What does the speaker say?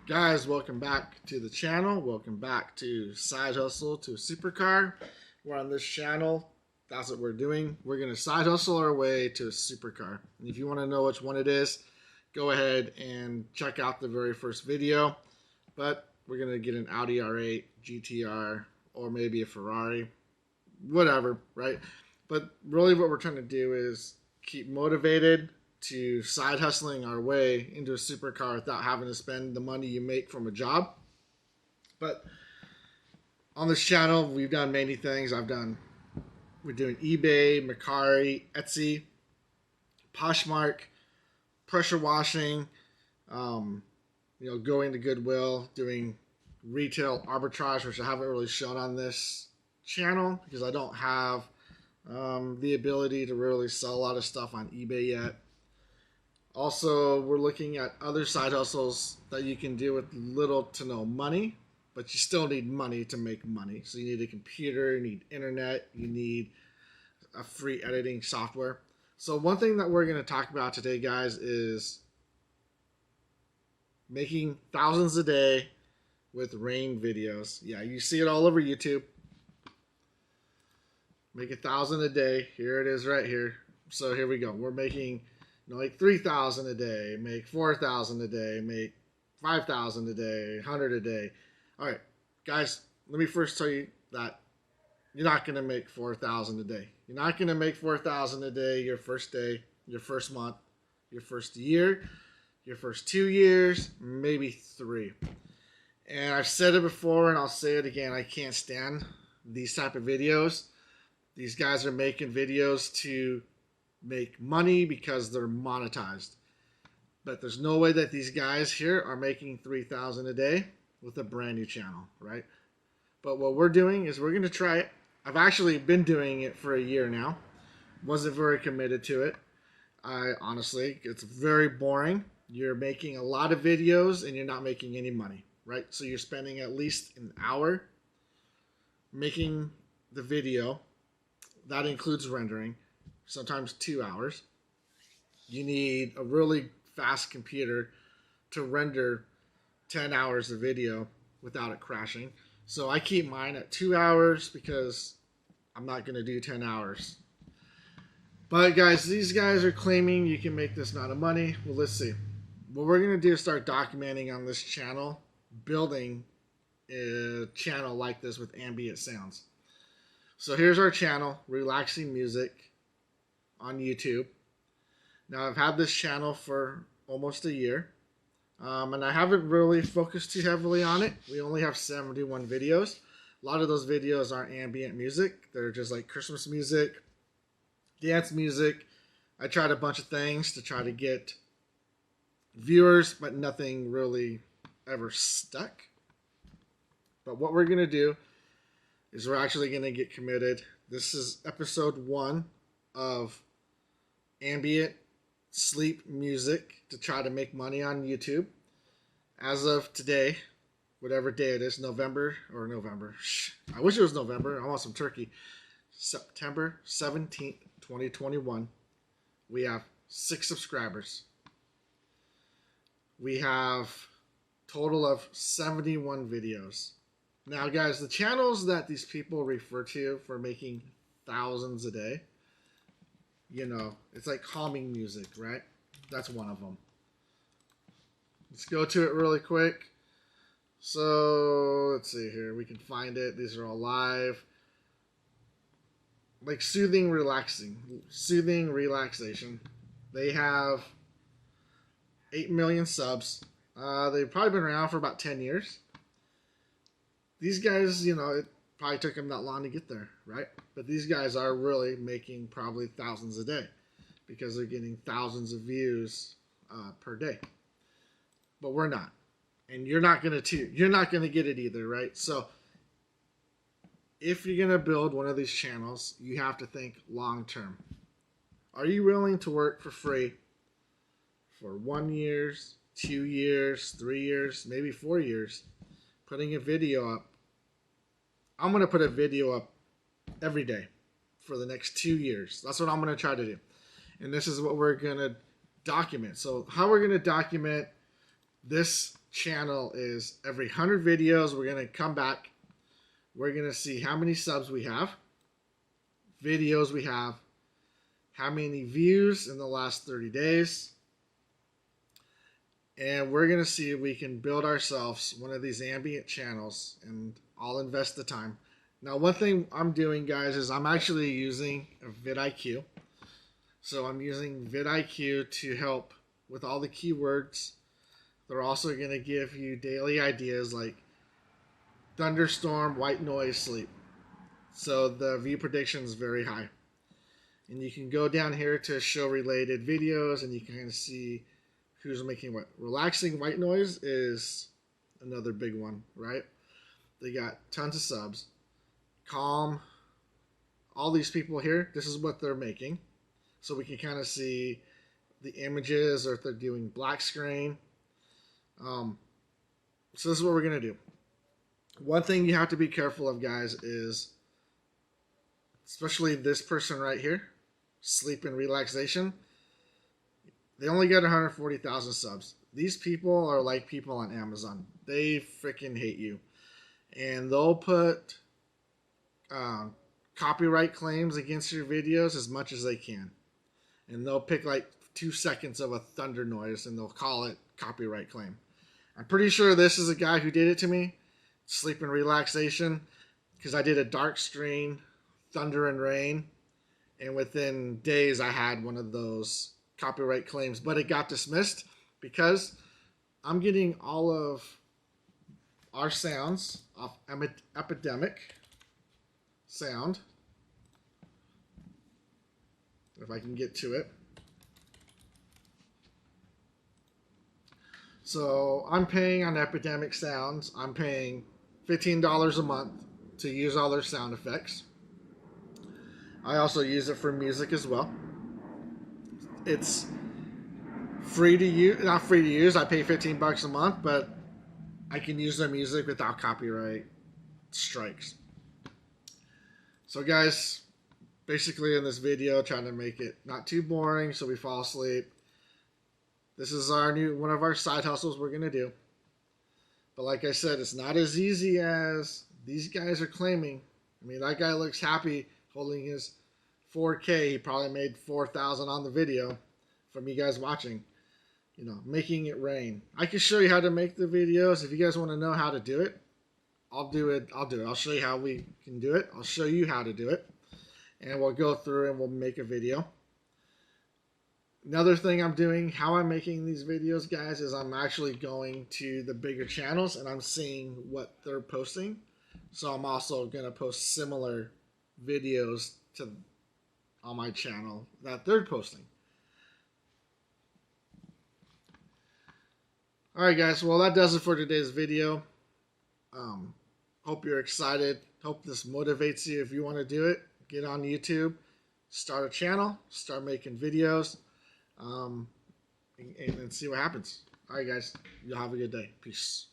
Guys, welcome back to the channel. Welcome back to Side Hustle to Supercar. We're on this channel. That's what we're doing. We're going to side hustle our way to a supercar. And if you want to know which one it is, go ahead and check out the very first video. But we're going to get an Audi R8, GTR, or maybe a Ferrari, whatever, right? But really what we're trying to do is keep motivated to side hustling our way into a supercar without having to spend the money you make from a job. But on this channel, we've done many things. We're doing eBay, Mercari, Etsy, Poshmark, pressure washing, going to Goodwill, doing retail arbitrage, which I haven't really shown on this channel because I don't have the ability to really sell a lot of stuff on eBay yet. Also, we're looking at other side hustles that you can do with little to no money, but you still need money to make money. So you need a computer, you need internet, you need a free editing software. So one thing that we're going to talk about today, guys, is making thousands a day with rain videos. Yeah, you see it all over YouTube. Make 1,000 a day. Here it is right here. So here we go. We're making like 3,000 a day, make 4,000 a day, make 5,000 a day, 100 a day. All right, guys, let me first tell you that you're not going to make 4,000 a day. You're not going to make 4,000 a day your first day, your first month, your first year, your first 2 years, maybe 3. And I've said it before and I'll say it again. I can't stand these type of videos. These guys are making videos to make money because they're monetized. But there's no way that these guys here are making 3,000 a day with a brand new channel, right? But what we're doing is we're going to try it. I've actually been doing it for a year now. Wasn't very committed to it. Honestly, it's very boring. You're making a lot of videos and you're not making any money, right? So you're spending at least an hour making the video. That includes rendering. Sometimes 2 hours. You need a really fast computer to render 10 hours of video without it crashing. So I keep mine at 2 hours because I'm not going to do 10 hours. But guys, these guys are claiming you can make this amount of money. Well, let's see. What we're going to do is start documenting on this channel, building a channel like this with ambient sounds. So here's our channel, Relaxing Music, on YouTube. Now I've had this channel for almost a year, and I haven't really focused too heavily on it. We only have 71 videos. A lot of those videos aren't ambient music. They're just like Christmas music, dance music. I tried a bunch of things to try to get viewers, but nothing really ever stuck. But what we're going to do is we're actually going to get committed. This is episode 1 of ambient sleep music to try to make money on YouTube. As of today, whatever day it is, November. I wish it was November. I want some turkey. September 17th, 2021. We have 6 subscribers. We have a total of 71 videos. Now, guys, the channels that these people refer to for making thousands a day, it's like calming music, right? That's one of them. Let's go to it really quick. So, let's see here. We can find it. These are all live. Like soothing relaxation. They have 8 million subs. They've probably been around for about 10 years. These guys, it probably took them that long to get there, right? But these guys are really making probably thousands a day because they're getting thousands of views per day. But we're not, and you're not gonna get it either, right? So if you're gonna build one of these channels, you have to think long term. Are you willing to work for free for 1 year, 2 years, 3 years, maybe 4 years, putting a video up? I'm going to put a video up every day for the next 2 years. That's what I'm going to try to do. And this is what we're going to document. So how we're going to document this channel is every 100 videos, we're going to come back. We're going to see how many subs we have, videos we have, how many views in the last 30 days. And we're going to see if we can build ourselves one of these ambient channels, and I'll invest the time. Now, one thing I'm doing, guys, is I'm actually using a vidIQ. So I'm using vidIQ to help with all the keywords. They're also going to give you daily ideas like thunderstorm, white noise, sleep. So the view prediction is very high. And you can go down here to show related videos, and you can kind of see who's making what. Relaxing white noise is another big one, right? They got tons of subs. Calm, all these people here, this is what they're making. So we can kind of see the images, or if they're doing black screen. So this is what we're going to do. One thing you have to be careful of, guys, is especially this person right here, sleep and relaxation. They only got 140,000 subs. These people are like people on Amazon. They freaking hate you. And they'll put copyright claims against your videos as much as they can. And they'll pick like 2 seconds of a thunder noise and they'll call it copyright claim. I'm pretty sure this is a guy who did it to me. Sleep and relaxation. Because I did a dark stream, thunder and rain. And within days I had one of those copyright claims, but it got dismissed because I'm getting all of our sounds off Epidemic Sound. If I can get to it. So I'm paying on Epidemic Sounds. I'm paying $15 a month to use all their sound effects. I also use it for music as well. It's free to use, not free to use. I pay $15 a month, but I can use their music without copyright strikes. So guys, basically in this video, trying to make it not too boring so we fall asleep. This is one of our side hustles we're gonna do. But like I said, it's not as easy as these guys are claiming. I mean, that guy looks happy holding his 4K. He probably made 4,000 on the video from you guys watching. You know, making it rain. I can show you how to make the videos. If you guys want to know how to do it, I'll do it. I'll show you how we can do it. I'll show you how to do it. And we'll go through and we'll make a video. Another thing I'm doing, how I'm making these videos, guys, is I'm actually going to the bigger channels and I'm seeing what they're posting. So I'm also going to post similar videos on my channel that they're posting. Alright guys, well that does it for today's video. Hope you're excited. Hope this motivates you if you want to do it. Get on YouTube, start a channel, start making videos, and see what happens. Alright guys, y'all have a good day. Peace.